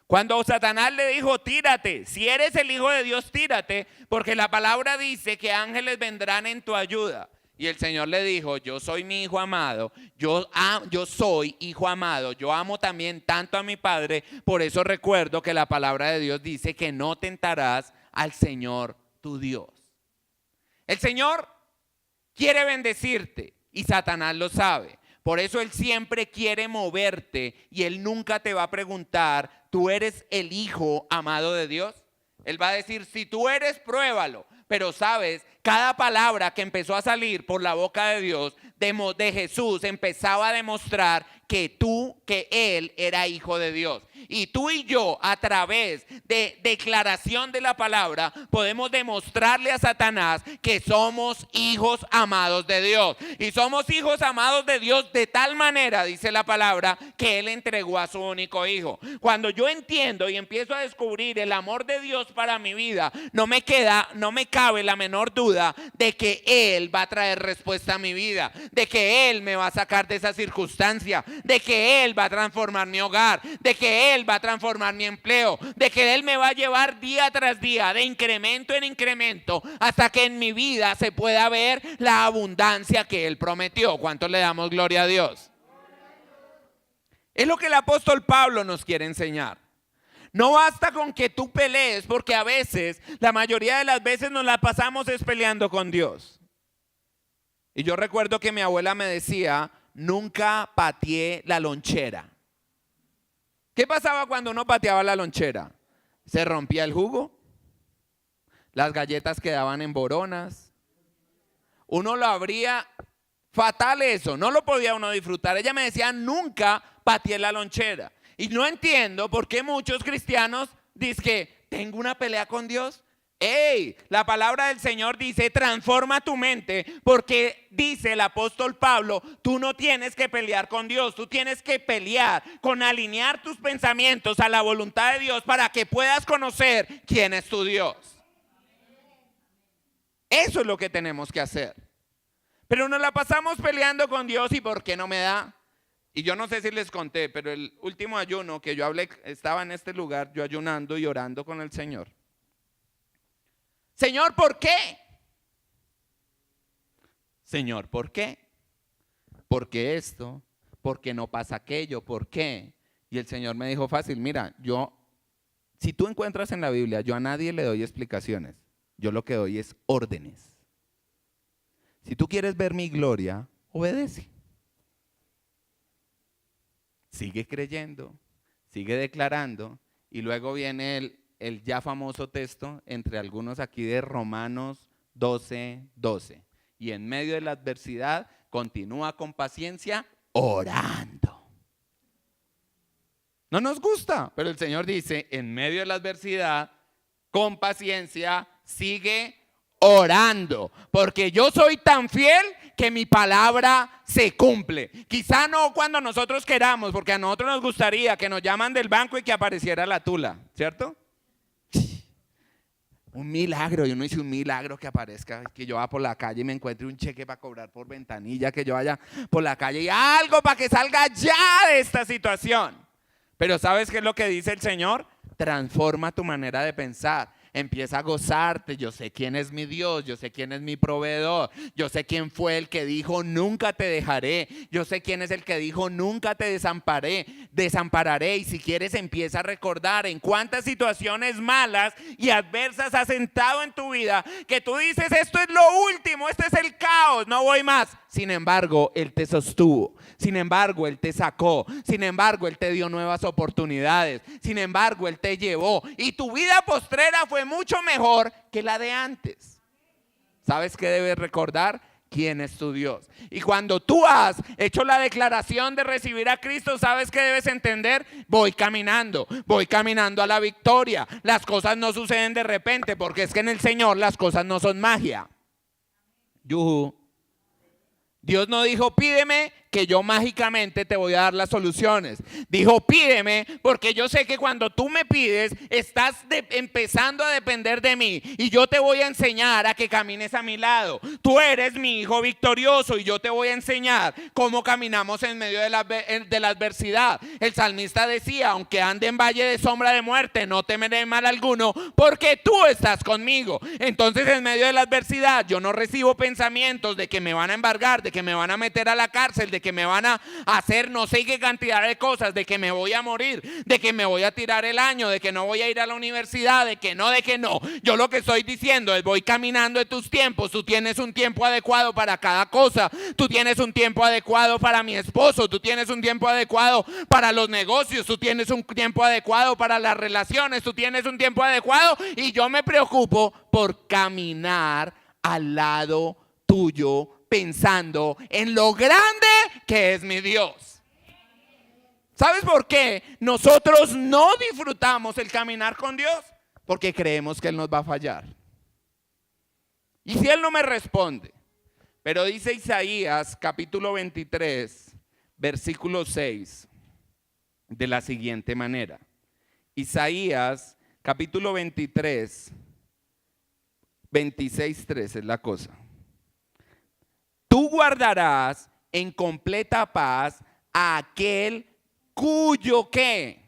Cuando Satanás le dijo, tírate, si eres el Hijo de Dios, tírate, porque la palabra dice que ángeles vendrán en tu ayuda. Y el Señor le dijo, yo soy mi Hijo amado, yo soy Hijo amado, yo amo también tanto a mi Padre, por eso recuerdo que la palabra de Dios dice que no tentarás al Señor tu Dios. El Señor quiere bendecirte y Satanás lo sabe. Por eso Él siempre quiere moverte y Él nunca te va a preguntar, ¿tú eres el Hijo amado de Dios? Él va a decir, si tú eres, pruébalo. Pero sabes, cada palabra que empezó a salir por la boca de Dios, de Jesús, empezaba a demostrar que Él era Hijo de Dios. Y tú y yo, a través de declaración de la palabra, podemos demostrarle a Satanás que somos hijos amados de Dios. Y somos hijos amados de Dios de tal manera, dice la palabra, que Él entregó a su único Hijo. Cuando yo entiendo y empiezo a descubrir el amor de Dios para mi vida, no me cabe la menor duda de que Él va a traer respuesta a mi vida, de que Él me va a sacar de esa circunstancia, de que Él va a transformar mi hogar, de que que Él va a transformar mi empleo, de que Él me va a llevar día tras día, de incremento en incremento, hasta que en mi vida se pueda ver la abundancia que Él prometió. ¿Cuánto le damos gloria a Dios? Es lo que el apóstol Pablo nos quiere enseñar. No basta con que tú pelees, porque a veces, la mayoría de las veces nos la pasamos peleando con Dios. Y yo recuerdo que mi abuela me decía, nunca pateé la lonchera. ¿Qué pasaba cuando uno pateaba la lonchera? Se rompía el jugo, las galletas quedaban en boronas, uno lo abría, fatal eso, no lo podía uno disfrutar. Ella me decía, nunca pateé la lonchera. Y no entiendo por qué muchos cristianos dicen que tengo una pelea con Dios. ¡Ey! La palabra del Señor dice, transforma tu mente, porque dice el apóstol Pablo, tú no tienes que pelear con Dios, tú tienes que pelear con alinear tus pensamientos a la voluntad de Dios para que puedas conocer quién es tu Dios. Eso es lo que tenemos que hacer. Pero nos la pasamos peleando con Dios y ¿por qué no me da? Y yo no sé si les conté, pero el último ayuno que yo hablé, estaba en este lugar, yo ayunando y orando con el Señor. Señor, ¿por qué? Señor, ¿por qué? ¿Por qué esto? ¿Por qué no pasa aquello? ¿Por qué? Y el Señor me dijo fácil, mira, si tú encuentras en la Biblia, yo a nadie le doy explicaciones. Yo lo que doy es órdenes. Si tú quieres ver mi gloria, obedece. Sigue creyendo, sigue declarando, y luego viene el ya famoso texto entre algunos aquí de Romanos 12:12. Y en medio de la adversidad continúa con paciencia orando. No nos gusta, pero el Señor dice, en medio de la adversidad, con paciencia, sigue orando, porque yo soy tan fiel que mi palabra se cumple. Quizá no cuando nosotros queramos, porque a nosotros nos gustaría que nos llaman del banco y que apareciera la tula, ¿cierto? Un milagro, y uno dice un milagro que aparezca, que yo vaya por la calle y me encuentre un cheque para cobrar por ventanilla, que yo vaya por la calle y algo para que salga ya de esta situación. Pero ¿sabes qué es lo que dice el Señor? Transforma tu manera de pensar. Empieza a gozarte, yo sé quién es mi Dios, yo sé quién es mi proveedor, yo sé quién fue el que dijo nunca te dejaré, yo sé quién es el que dijo nunca te desampararé, y si quieres empieza a recordar en cuántas situaciones malas y adversas has sentado en tu vida que tú dices esto es lo último, este es el caos, no voy más. Sin embargo, Él te sostuvo, sin embargo, Él te sacó, sin embargo, Él te dio nuevas oportunidades, sin embargo, Él te llevó y tu vida postrera fue mucho mejor que la de antes. ¿Sabes qué debes recordar? ¿Quién es tu Dios? Y cuando tú has hecho la declaración de recibir a Cristo, ¿sabes qué debes entender? Voy caminando a la victoria. Las cosas no suceden de repente, porque es que en el Señor las cosas no son magia. Dios no dijo pídeme que yo mágicamente te voy a dar las soluciones. Dijo pídeme porque yo sé que cuando tú me pides estás empezando a depender de mí y yo te voy a enseñar a que camines a mi lado. Tú eres mi hijo victorioso y yo te voy a enseñar cómo caminamos en medio de la adversidad. El salmista decía, aunque ande en valle de sombra de muerte, no temeré mal alguno porque tú estás conmigo. Entonces en medio de la adversidad yo no recibo pensamientos de que me van a embargar, de que me van a meter a la cárcel, de que me van a hacer no sé qué cantidad de cosas, de que me voy a morir, de que me voy a tirar el año, de que no voy a ir a la universidad, de que no. Yo lo que estoy diciendo es voy caminando en tus tiempos. Tú tienes un tiempo adecuado para cada cosa. Tú tienes un tiempo adecuado para mi esposo. Tú tienes un tiempo adecuado para los negocios. Tú tienes un tiempo adecuado para las relaciones. Tú tienes un tiempo adecuado y yo me preocupo por caminar al lado tuyo, pensando en lo grande que es mi Dios. ¿Sabes por qué nosotros no disfrutamos el caminar con Dios? Porque creemos que Él nos va a fallar. Y si Él no me responde, pero dice Isaías capítulo 23, versículo 6, de la siguiente manera. Isaías capítulo 23, 26:3 es la cosa. Tú guardarás en completa paz a aquel cuyo ¿qué?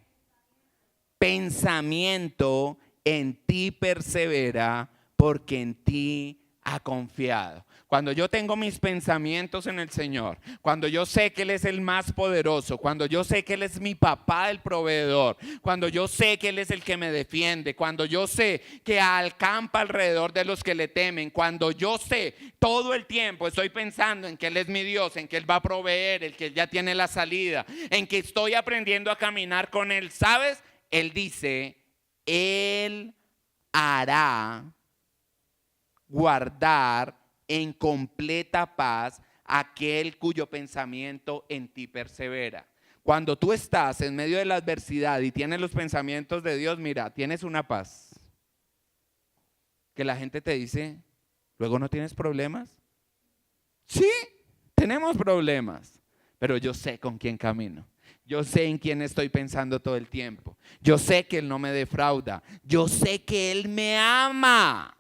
pensamiento en ti persevera porque en ti ha confiado. Cuando yo tengo mis pensamientos en el Señor, cuando yo sé que Él es el más poderoso, cuando yo sé que Él es mi papá, el proveedor, cuando yo sé que Él es el que me defiende, cuando yo sé que acampa alrededor de los que le temen, cuando yo sé todo el tiempo estoy pensando en que Él es mi Dios, en que Él va a proveer, en que Él ya tiene la salida, en que estoy aprendiendo a caminar con Él, ¿sabes? Él dice, Él hará guardar en completa paz aquel cuyo pensamiento en ti persevera. Cuando tú estás en medio de la adversidad y tienes los pensamientos de Dios, mira, tienes una paz. Que la gente te dice, ¿luego no tienes problemas? Sí, tenemos problemas, pero yo sé con quién camino. Yo sé en quién estoy pensando todo el tiempo. Yo sé que Él no me defrauda. Yo sé que Él me ama.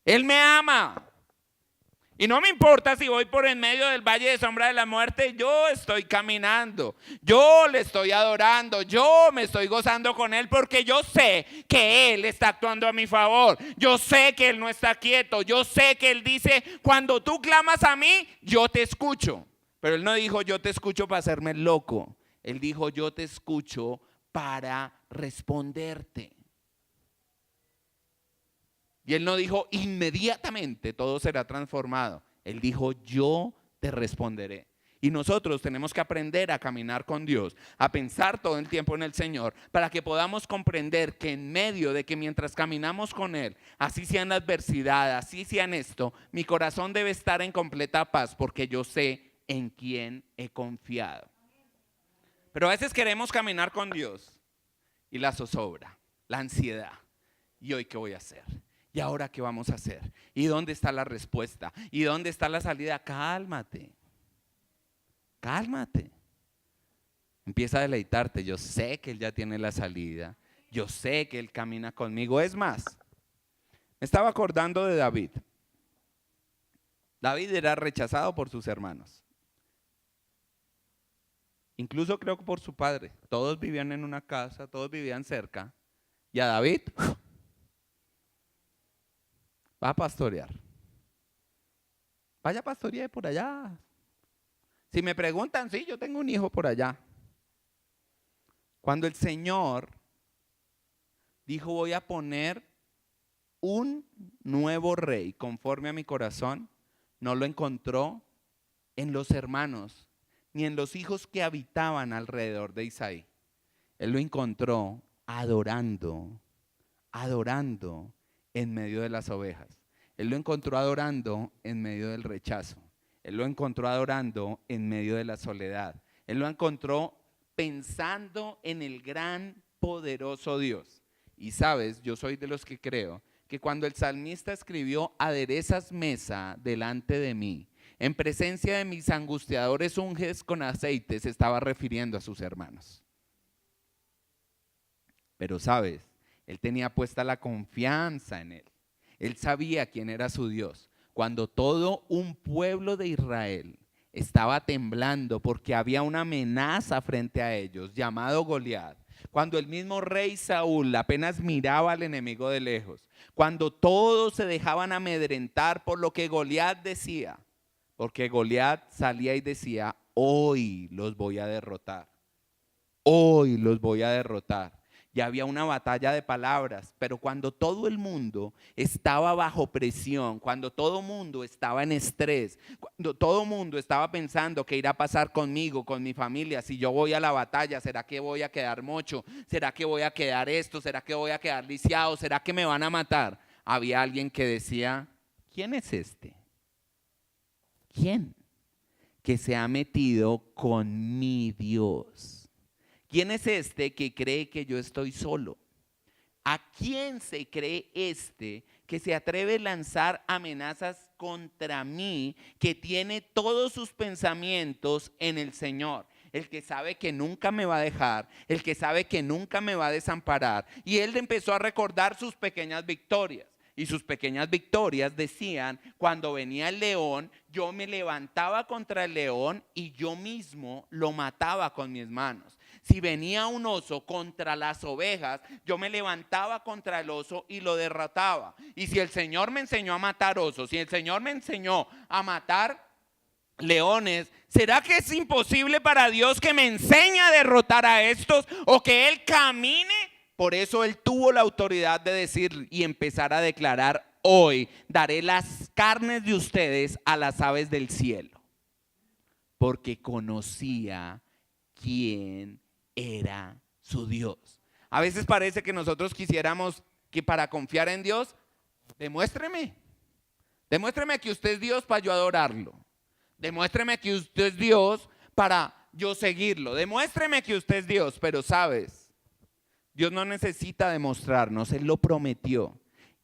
Él me ama. Y no me importa si voy por en medio del valle de sombra de la muerte, yo estoy caminando, yo le estoy adorando, yo me estoy gozando con Él porque yo sé que Él está actuando a mi favor. Yo sé que Él no está quieto, yo sé que Él dice, cuando tú clamas a mí, yo te escucho. Pero Él no dijo, yo te escucho para hacerme loco. Él dijo, yo te escucho para responderte. Y Él no dijo, inmediatamente todo será transformado. Él dijo, yo te responderé. Y nosotros tenemos que aprender a caminar con Dios, a pensar todo el tiempo en el Señor, para que podamos comprender que en medio de que mientras caminamos con Él, así sea en la adversidad, así sea en esto, mi corazón debe estar en completa paz, porque yo sé en quién he confiado. Pero a veces queremos caminar con Dios y la zozobra, la ansiedad. ¿Y hoy qué voy a hacer? ¿Y ahora qué vamos a hacer? ¿Y dónde está la respuesta? ¿Y dónde está la salida? Cálmate. Cálmate. Empieza a deleitarte. Yo sé que Él ya tiene la salida. Yo sé que Él camina conmigo. Es más, me estaba acordando de David. David era rechazado por sus hermanos. Incluso creo que por su padre. Todos vivían en una casa, todos vivían cerca. Y a David va a pastorear. Vaya a pastorear por allá. Si me preguntan, sí, yo tengo un hijo por allá. Cuando el Señor dijo, voy a poner un nuevo rey conforme a mi corazón, no lo encontró en los hermanos, ni en los hijos que habitaban alrededor de Isaí. Él lo encontró adorando en medio de las ovejas. Él lo encontró adorando en medio del rechazo. Él lo encontró adorando en medio de la soledad. Él lo encontró pensando en el gran, poderoso Dios. Y sabes, yo soy de los que creo que cuando el salmista escribió, aderezas mesa delante de mí, en presencia de mis angustiadores unges con aceite, se estaba refiriendo a sus hermanos. Pero sabes, él tenía puesta la confianza en Él. Él sabía quién era su Dios. Cuando todo un pueblo de Israel estaba temblando porque había una amenaza frente a ellos llamado Goliat, cuando el mismo rey Saúl apenas miraba al enemigo de lejos, cuando todos se dejaban amedrentar por lo que Goliat decía, porque Goliat salía y decía, hoy los voy a derrotar, hoy los voy a derrotar. Ya había una batalla de palabras, pero cuando todo el mundo estaba bajo presión, cuando todo el mundo estaba en estrés, cuando todo el mundo estaba pensando qué irá a pasar conmigo, con mi familia, si yo voy a la batalla, ¿será que voy a quedar mocho? ¿Será que voy a quedar esto? ¿Será que voy a quedar lisiado? ¿Será que me van a matar? Había alguien que decía, ¿quién es este? ¿Quién? Que se ha metido con mi Dios. ¿Quién es este que cree que yo estoy solo? ¿A quién se cree este que se atreve a lanzar amenazas contra mí, que tiene todos sus pensamientos en el Señor? El que sabe que nunca me va a dejar, el que sabe que nunca me va a desamparar. Y él empezó a recordar sus pequeñas victorias. Y sus pequeñas victorias decían, cuando venía el león, yo me levantaba contra el león y yo mismo lo mataba con mis manos. Si venía un oso contra las ovejas, yo me levantaba contra el oso y lo derrotaba. Y si el Señor me enseñó a matar osos, si el Señor me enseñó a matar leones, ¿será que es imposible para Dios que me enseñe a derrotar a estos o que Él camine? Por eso Él tuvo la autoridad de decir y empezar a declarar: hoy daré las carnes de ustedes a las aves del cielo. Porque conocía quién era su Dios. A veces parece que nosotros quisiéramos que para confiar en Dios, demuéstreme que usted es Dios para yo adorarlo. Demuéstreme que usted es Dios para yo seguirlo. Demuéstreme que usted es Dios, pero sabes, Dios no necesita demostrarnos, Él lo prometió.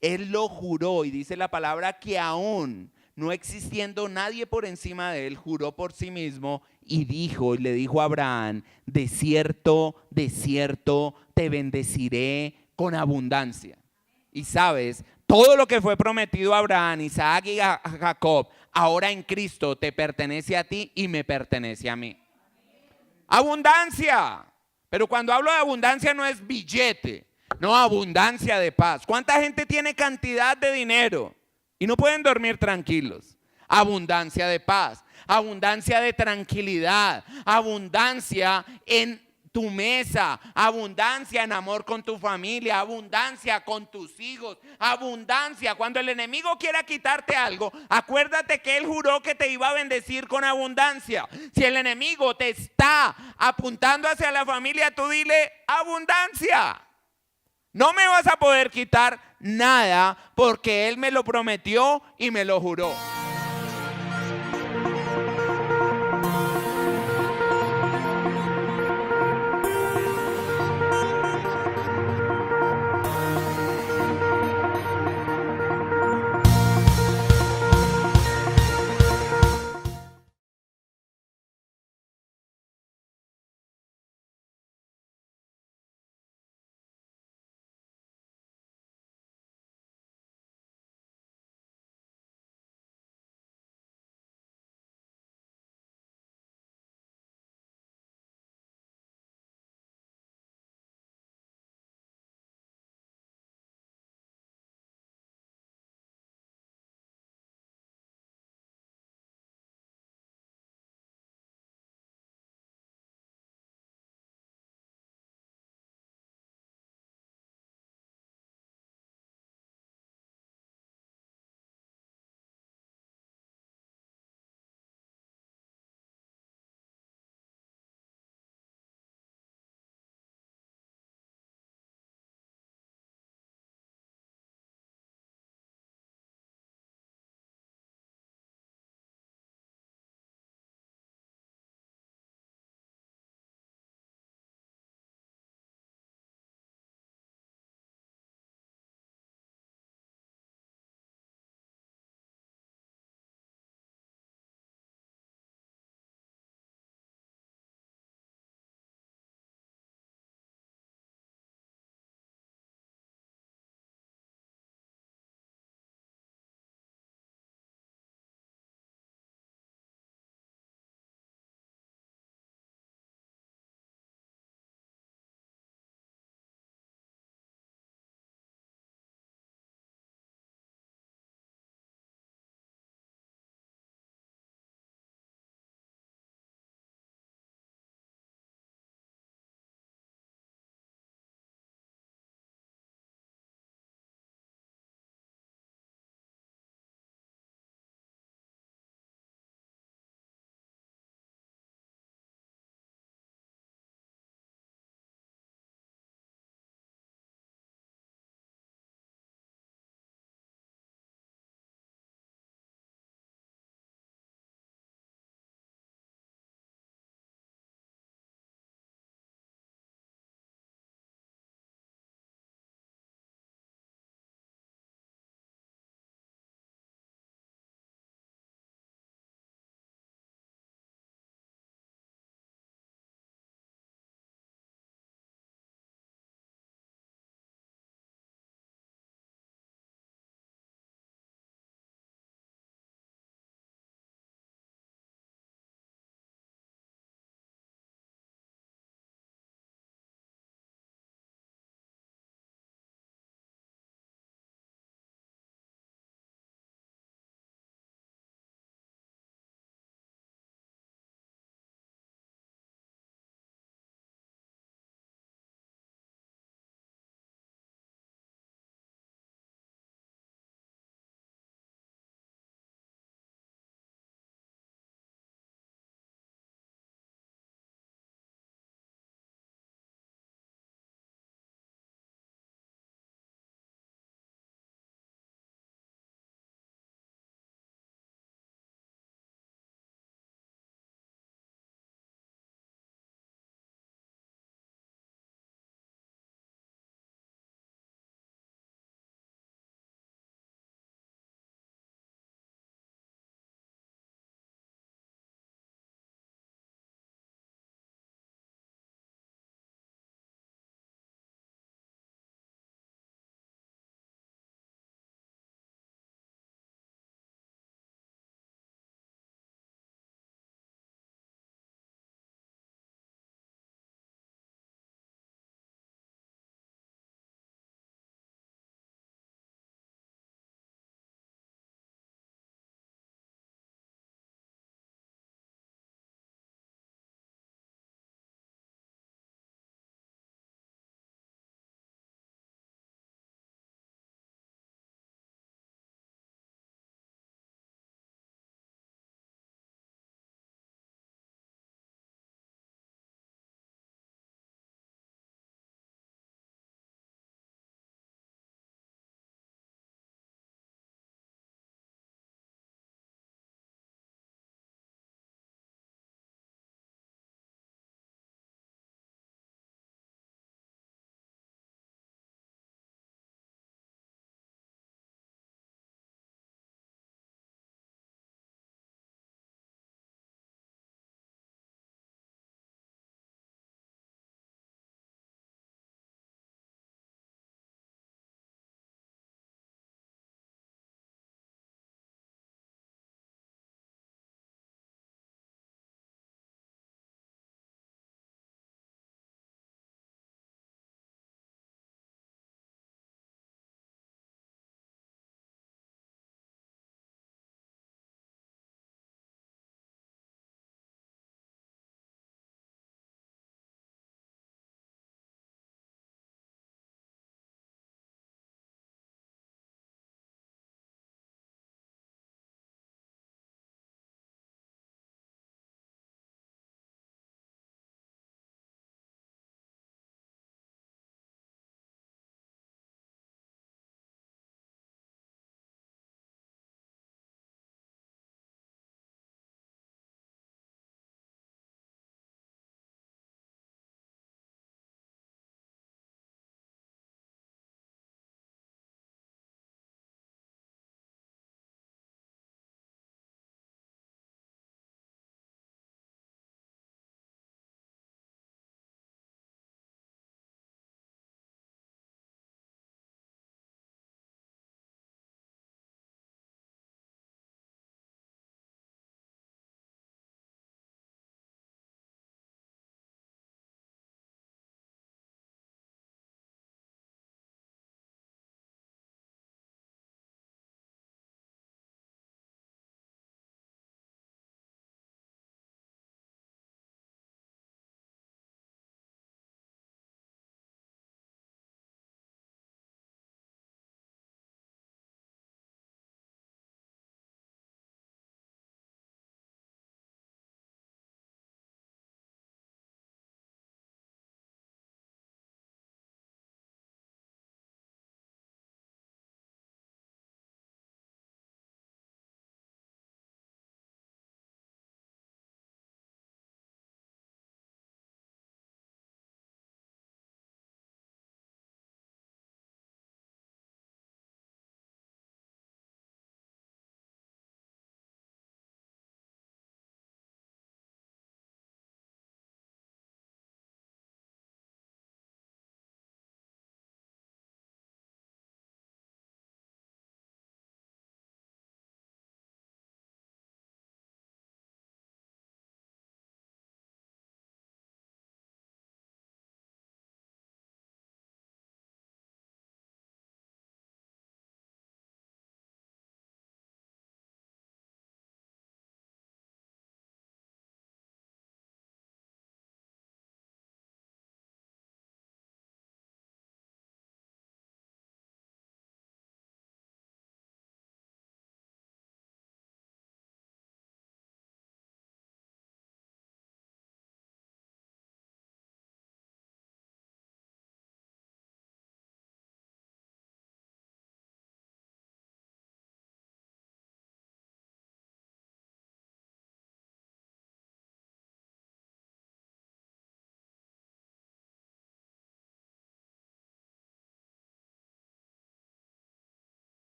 Él lo juró y dice la palabra que aún no existiendo nadie por encima de Él, juró por sí mismo y le dijo a Abraham: de cierto, te bendeciré con abundancia. Y sabes, todo lo que fue prometido a Abraham, Isaac y a Jacob, ahora en Cristo te pertenece a ti y me pertenece a mí. Abundancia. Pero cuando hablo de abundancia no es billete, no, abundancia de paz. ¿Cuánta gente tiene cantidad de dinero y no pueden dormir tranquilos? Abundancia de paz, abundancia de tranquilidad, abundancia en tu mesa, abundancia en amor con tu familia, abundancia con tus hijos, abundancia. Cuando el enemigo quiera quitarte algo, acuérdate que Él juró que te iba a bendecir con abundancia. Si el enemigo te está apuntando hacia la familia, tú dile: abundancia. No me vas a poder quitar nada porque Él me lo prometió y me lo juró.